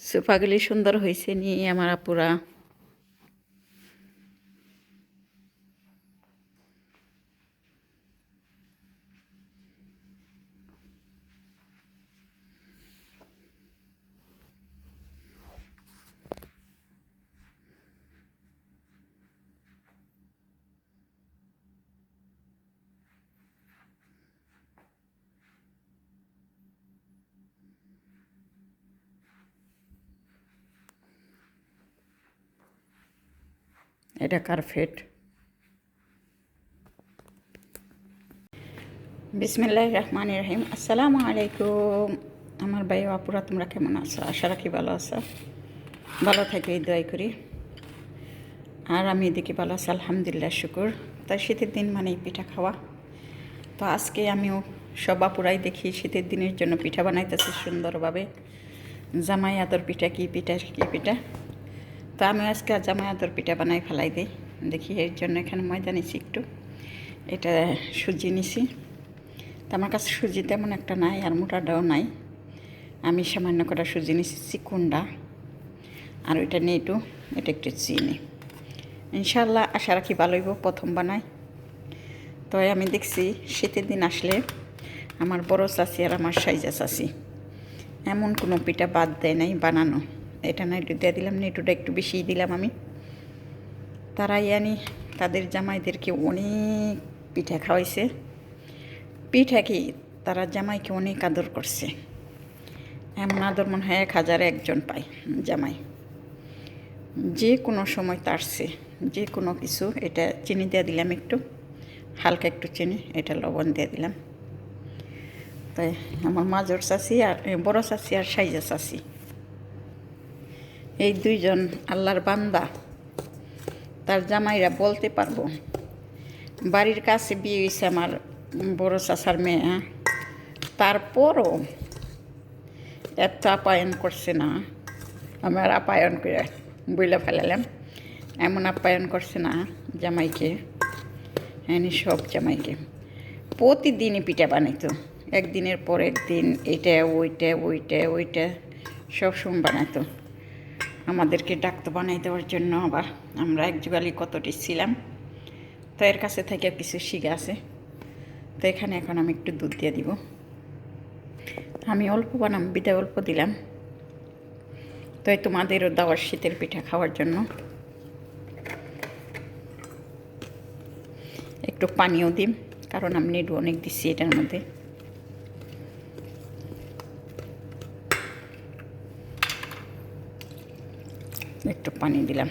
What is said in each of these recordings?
সোফাগুলি সুন্দর হয়েছে নিয়ে আমার আপুরা। এটা কার্পেট। বিসমিল্লাহির রহমানির রহিম। আসসালামু আলাইকুম আমার ভাই আপুরা, তোমরা কেমন আছো? আশা রাখি ভালো আছো, ভালো থাকবে এই দোয়াই করি। আর আমি এদিকে ভালো আছি আলহামদুলিল্লাহ, শুকুর। তাই শীতের দিন মানেই পিঠা খাওয়া। তো আজকে আমিও সব আপুরাই দেখি শীতের দিনের জন্য পিঠা বানাইতেছি সুন্দরভাবে। জামাই আদর পিঠা কী পিঠা কী পিঠা। তো আমি আজকে জামাই আদর পিঠা বানাই ফেলাই দিই। দেখি এর জন্য এখানে ময়দা নিছি একটু, এটা সুজি নিছি। তো আমার কাছে সুজি তেমন একটা নাই, আর মোটাটাও নাই। আমি সামান্য কটা সুজি নিছি চিকুন্ডা, আর ওইটা নিয়ে এটা একটু চিনি। ইনশাল্লাহ আশা রাখি ভালোই প্রথম বানাই। তো আমি দেখছি শীতের দিন আসলে আমার বড় চাচি আর আমার সাইজা চাচি এমন কোনো পিঠা বাদ দেয় নাই বানানো। এটা না একটু দিয়ে দিলাম, নেটুটা একটু বেশিই দিলাম আমি। তারাই আনি তাদের জামাইদেরকে অনেক পিঠা খাওয়াইছে। পিঠা কি তারা জামাইকে অনেক আদর করছে, এমন আদর মনে হয় 1000 একজন পায় জামাই। যে কোনো সময় তারছে যে কোনো কিছু। এটা চিনি দিয়ে দিলাম একটু, হালকা একটু চিনি, এটা লবণ দিয়ে দিলাম। তাই আমার মাজর চাচি আর বড় চাচি আর সাইজা চাচি, এই দুইজন আল্লাহর বান্দা। তার জামাইরা বলতে পারবো বাড়ির কাছে বিয়ে হয়েছে আমার বড় চাচার মেয়ে, তারপরও এত আপ্যায়ন করছে না। আমার আপ্যায়ন করে বইলে ফেলালাম, এমন আপ্যায়ন করছে না জামাইকে। এনে সব জামাইকে প্রতিদিনই পিঠা বানাইতো, একদিনের পর একদিন, এটা ওইটা ওইটা ওইটা সবসময় বানাইতো। আমাদেরকে ডাকতো বানাই দেওয়ার জন্য। আবার আমরা এক যুগালি কতটি ছিলাম, তো এর কাছে থেকে কিছু শিখে আছে। তো এখানে এখন আমি একটু দুধ দিয়ে দিব। আমি অল্প বানাম বিদায় অল্প দিলাম। তো এই তোমাদেরও দেওয়ার শীতের পিঠা খাওয়ার জন্য একটু পানিও দিম, কারণ আমি নেডু অনেক দিচ্ছি এটার মধ্যে। একটু পানি দিলাম।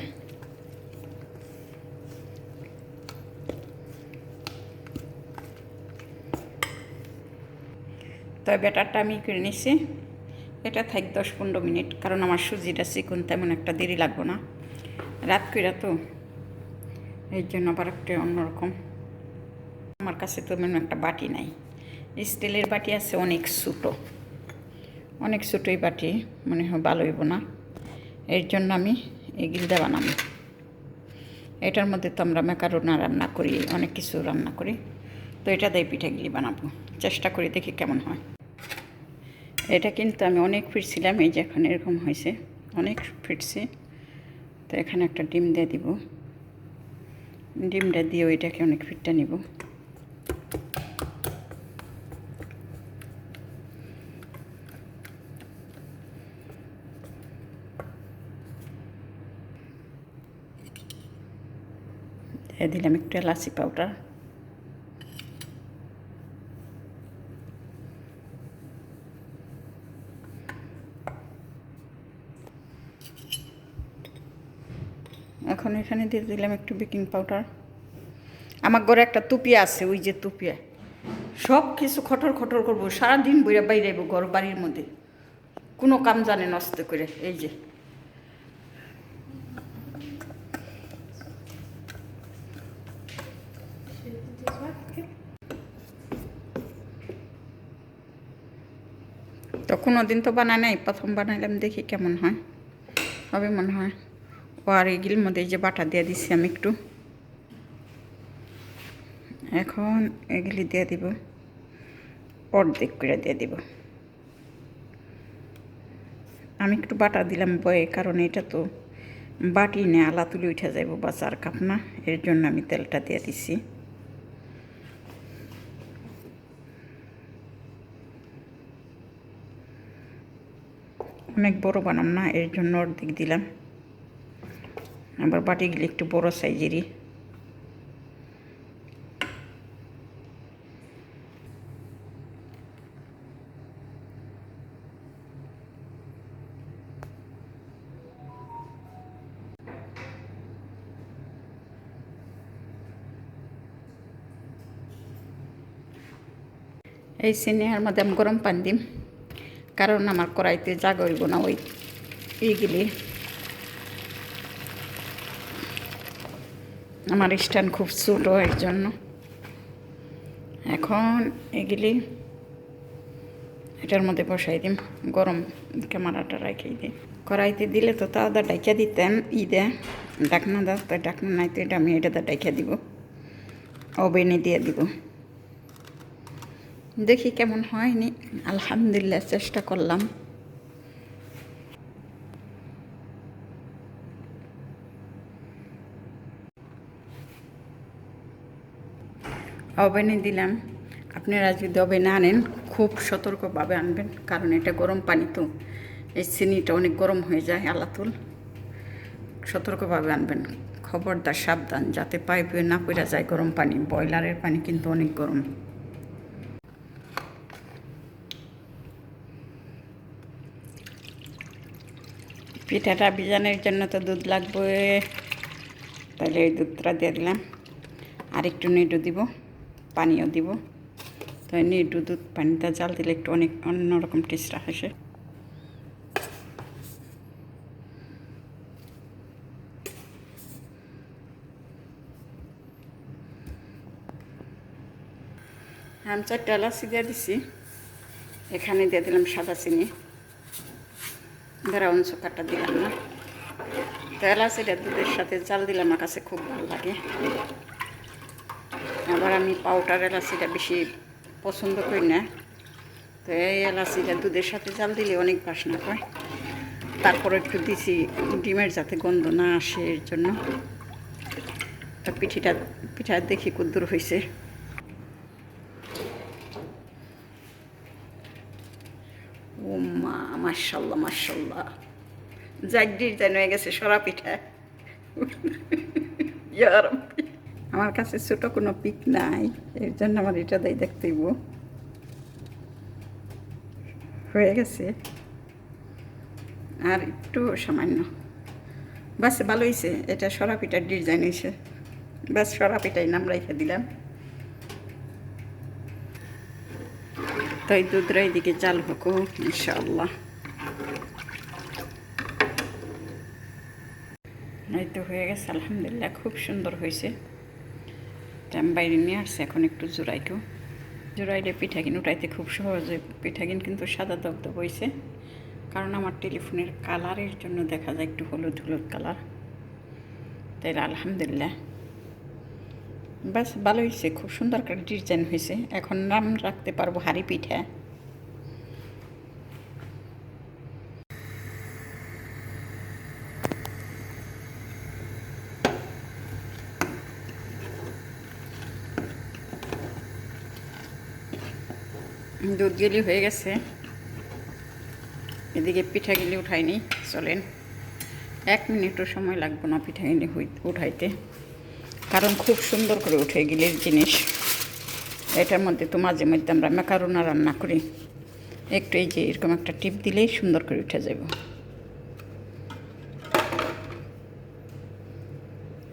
তো ব্যাটারটা আমি করে নিছি, এটা থাক 10-15 মিনিট, কারণ আমার সুজিটা চিকন, তেমন একটা দেরি লাগবো না। রাত কইরা তো, এর জন্য আবার একটা অন্যরকম। আমার কাছে তো তেমন একটা বাটি নাই, স্টিলের বাটি আছে অনেক ছোটো, অনেক ছোটোই বাটি, মনে হয় ভালো হইব না। এর জন্য আমি এগুলিটা বানাবো। এটার মধ্যে তো আমরা ম্যাকারোনা রান্না করি, অনেক কিছু রান্না করি। তো এটা দিয়ে পিঠাগুলি বানাবো, চেষ্টা করি দেখি কেমন হয়। এটা কিন্তু আমি অনেক ফিরছিলাম, এই যে এখন এরকম হয়েছে, অনেক ফিরছে। তো এখানে একটা ডিম দিয়ে দিব, ডিমটা দিয়েও এটাকে অনেক ফিটটা নিব। দিয়ে দিলাম একটু এলাচি পাউডার। এখন এখানে দিয়ে দিলাম একটু বেকিং পাউডার। আমার ঘরে একটা তুপিয়া আছে, ওই যে তুপিয়া সব কিছু খটর খটর করবো, সারাদিন বইরা বাইরে ঘর বাড়ির মধ্যে, কোনো কাম জানে নষ্ট করে। এই যে তো কোনো দিন তো বানাই নাই, প্রথম বানাইলাম, দেখি কেমন হয়, হবে মনে হয়। ও আর এগুলির মধ্যে এই যে বাটা দিয়ে দিচ্ছি আমি একটু। এখন এগুলি দিয়ে দিব, অর্ধেক করে দিয়ে দিব। আমি একটু বাটা দিলাম বয়ে, কারণ এটা তো বাটি নে আলা তুলে উঠে যাইব বা চার কাপ না, এর জন্য আমি তেলটা দিয়ে দিছি। অনেক বড় বানাম না, এর জন্য অর্ধেক দিলাম। আবার বাটিগুলি একটু বড় সাইজেরই। এই সিনেমার মধ্যে আমি গরম পানি দিম, কারণ আমার কড়াইতে জাগরিব না ওই এইগুলি। আমার স্ট্যান্ড খুব ছোটো, এর জন্য। এখন এগুলি এটার মধ্যে বসাই দিম, গরম ক্যামেরাটা রাখিয়ে দিই। কড়াইতে দিলে তো তাওদা ডাইকা দিতেন ঈদে, ডাকনা দাও, তাই ডাকনা নাই তো এটা আমি এটাতে ডাইকা দিব, ওভেনে দিয়ে দিব। দেখি কেমন হয়নি, আলহামদুলিল্লাহ চেষ্টা করলাম। ওভেনে দিলাম। আপনারা যদি ওভেনে আনেন খুব সতর্কভাবে আনবেন, কারণ এটা গরম পানি তো, এই চিনিটা অনেক গরম হয়ে যায় আলাতুল। সতর্কভাবে আনবেন, খবরদার সাবধান, যাতে পাইপে না পড়ে যায় গরম পানি। বয়লারের পানি কিন্তু অনেক গরম। পিঠাটা ভিজানোর জন্য তো দুধ লাগবে, তাহলে এই দুধটা দিয়ে দিলাম। আর একটু নেড়ু দিব, পানিও দিব। তো নেড়ু দুধ পানিটা জাল দিলে একটু অনেক অন্যরকম টেস্টটা আসে। আমি 4টা এলাচি দিয়ে দিছি, এখানে দিয়ে দিলাম সাদা চিনি, ব্রাউন সুগারটা দিলাম না। তো এলাচিটা দুধের সাথে জাল দিলে আমার কাছে খুব ভালো লাগে। আবার আমি পাউডার এলাচিটা বেশি পছন্দ করি না, তো এই এলাচিটা দুধের সাথে জাল দিলে অনেক বাসনা হয়। তারপর একটু দিছি ডিমের যাতে গন্ধ না আসে, এর জন্য। তো পিঠা দেখি কদ্দুর হয়েছে। ও মা, মাশাল্লাহ মাশাল্লাহ, জাগডির যেন হয়ে গেছে সরা পিঠা। আমার কাছে ছোট কোনো পিক নাই, এর জন্য আমার এটা দেয় দেখতেইব। হয়ে গেছে আর একটু সামান্য, বাস ভালো হয়েছে। এটা সরা পিঠার ডিজাইন হয়েছে, বাস সরা পিঠাই নাম রেখে দিলাম। তো এই দুধটা এদিকে জাল হোক ইনশাআল্লাহ। এই তো হয়ে গেছে আলহামদুলিল্লাহ, খুব সুন্দর হয়েছে। আমি বাইরে নিয়ে আসছি, এখন একটু জোড়াইলে পিঠাকিন উঠাইতে খুব সহজে। পিঠাকিন কিন্তু সাদা দবদব হয়েছে, কারণ আমার টেলিফোনের কালারের জন্য দেখা যায় একটু হলুদ হলুদ কালার। তাই আলহামদুলিল্লাহ বাস ভালো হয়েছে, খুব সুন্দর করে ডিজাইন হয়েছে। এখন নাম রাখতে পারবো হাঁড়ি পিঠা। দুধগুলি হয়ে গেছে, এদিকে পিঠাগুলি উঠাইনি। চলেন, 1 মিনিটও সময় লাগবে না পিঠাগুলি উঠাইতে, কারণ খুব সুন্দর করে উঠে গিলের জিনিস। এটার মধ্যে তো মাঝে মধ্যে আমরা ম্যাকারোনা রান্না করি, একটু এই যে এরকম একটা টিপ দিলেই সুন্দর করে উঠে যাব।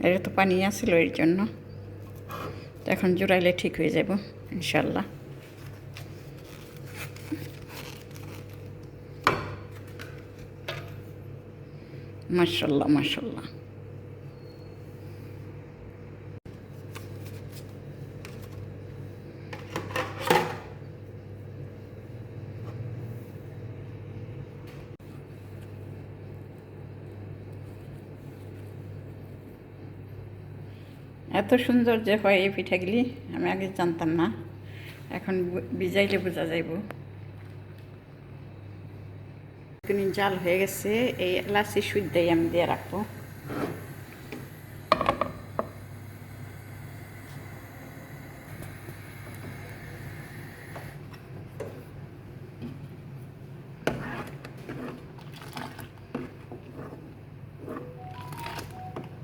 এটা তো পানি আসছিল, এর জন্য। এখন জোড়াইলে ঠিক হয়ে যাব ইনশাল্লাহ। মাশাল্লাহ মাশাল্লাহ। এত সুন্দর যে হয় এই পিঠাগুলি, আমি আগে জানতাম না, এখন ভিজাইলে বোঝা যাইব। বেগুনি জাল হয়ে গেছে, এই এলাচি সুদ্ধাই আমি দিয়ে রাখবো।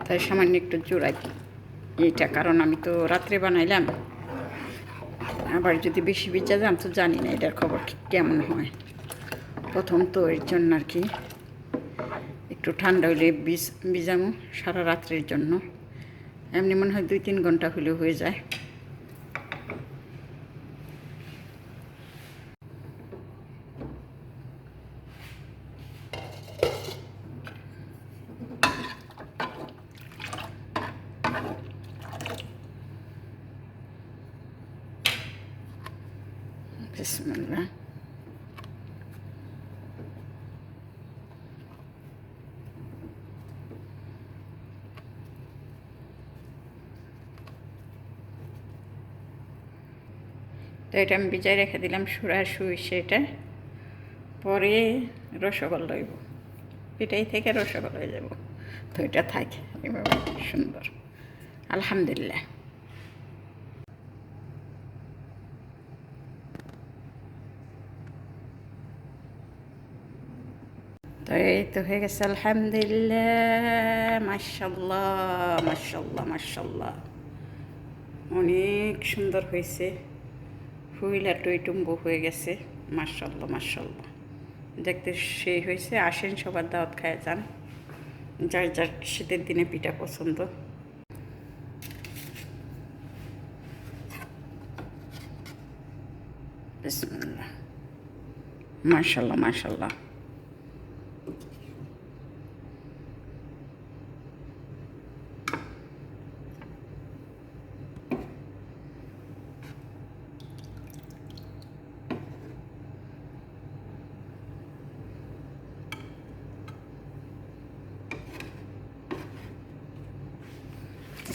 তাই সামান্য একটু জোড়াই দিই এইটা, কারণ আমি তো রাত্রে বানাইলাম, আবার যদি বেশি ভিজা যান তো জানি না এটার খবর কেমন হয়। প্রথম তো এর জন্য আর কি একটু ঠান্ডা হইলে ভিজামো সারা রাত্রের জন্য। এমনি মনে হয় 2-3 ঘন্টা হলেও হয়ে যায়। বিসমিল্লাহ। তো এটা আমি ভিজাই রেখে দিলাম সেটা পরে রসগোল্লা হইব, এটাই থেকে রসগোল্লা হয়ে যাব। তো এটা থাকে এভাবে সুন্দর, আলহামদুলিল্লাহ। তো এই তো হয়ে গেছে আলহামদুলিল্লাহ, মাশাল্লাহ মাশাল্লাহ মাশাল্লাহ, অনেক সুন্দর হয়েছে, ফুইলা টইটুম্বু হয়ে গেছে। মাশাল্লাহ মাশাল্লাহ, দেখতে সেই হয়েছে। আসেন সবার দাওয়াত খায় যান, যার যার শীতের দিনে পিঠা পছন্দ। বিসমিল্লাহ, মাশাল্লাহ মাশাল্লাহ।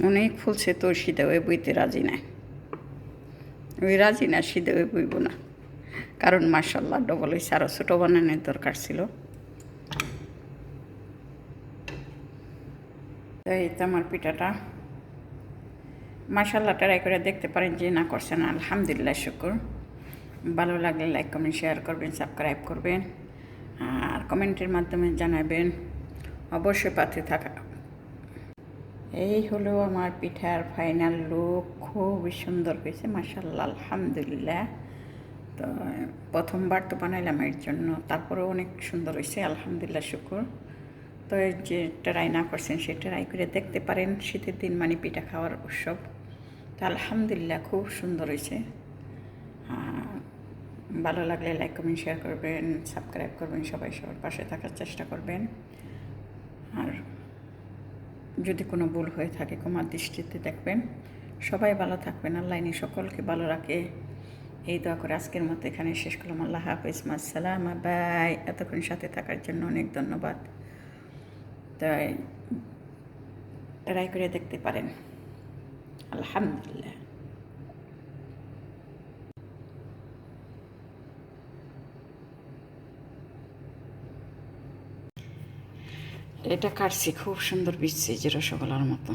অনেক ফুলছে তো শীতে ওই বইতে রাজি নাই, ওই রাজি না শীতে ওই বইব না, কারণ মাশাল্লাহ ডবল হয়েছে, আরও ছোটো বানানোর দরকার ছিল। এই তো আমার পিঠাটা মাশাল্লাহ ট্রাই করে দেখতে পারেন, যে না করছেন আলহামদুলিল্লাহ শুকুর। ভালো লাগলে লাইক কমেন্ট শেয়ার করবেন, সাবস্ক্রাইব করবেন, আর কমেন্টের মাধ্যমে জানাবেন। অবশ্যই পাতে থাকা। এই হলো আমার পিঠার ফাইনাল লুক, খুবই সুন্দর হয়েছে মাশাল্লাহ আলহামদুলিল্লাহ। তো প্রথমবার তো বানাইলাম এর জন্য, তারপরেও অনেক সুন্দর হয়েছে আলহামদুলিল্লাহ শুকুর। তো যে ট্রাই না করছেন সে ট্রাই করে দেখতে পারেন, শীতের দিন মানে পিঠা খাওয়ার উৎসব। তো আলহামদুলিল্লাহ খুব সুন্দর হয়েছে। ভালো লাগলে লাইক কমেন্ট শেয়ার করবেন, সাবস্ক্রাইব করবেন, সবাই সবার পাশে থাকার চেষ্টা করবেন। আর যদি কোনো ভুল হয়ে থাকে ক্ষমার দৃষ্টিতে দেখবেন। সবাই ভালো থাকবেন, আল্লাহ ইনি সকলকে ভালো রাখে, এই দোয়া করে আজকের মতো এখানে শেষ করলাম। আল্লাহ হাফিজ, আসসালাম, বাই। এতক্ষণ সাথে থাকার জন্য অনেক ধন্যবাদ। তাই ট্রাই করে দেখতে পারেন, আলহামদুলিল্লাহ। এটা কাটছি, খুব সুন্দর বিচছে যে রসগোল্লার মতো।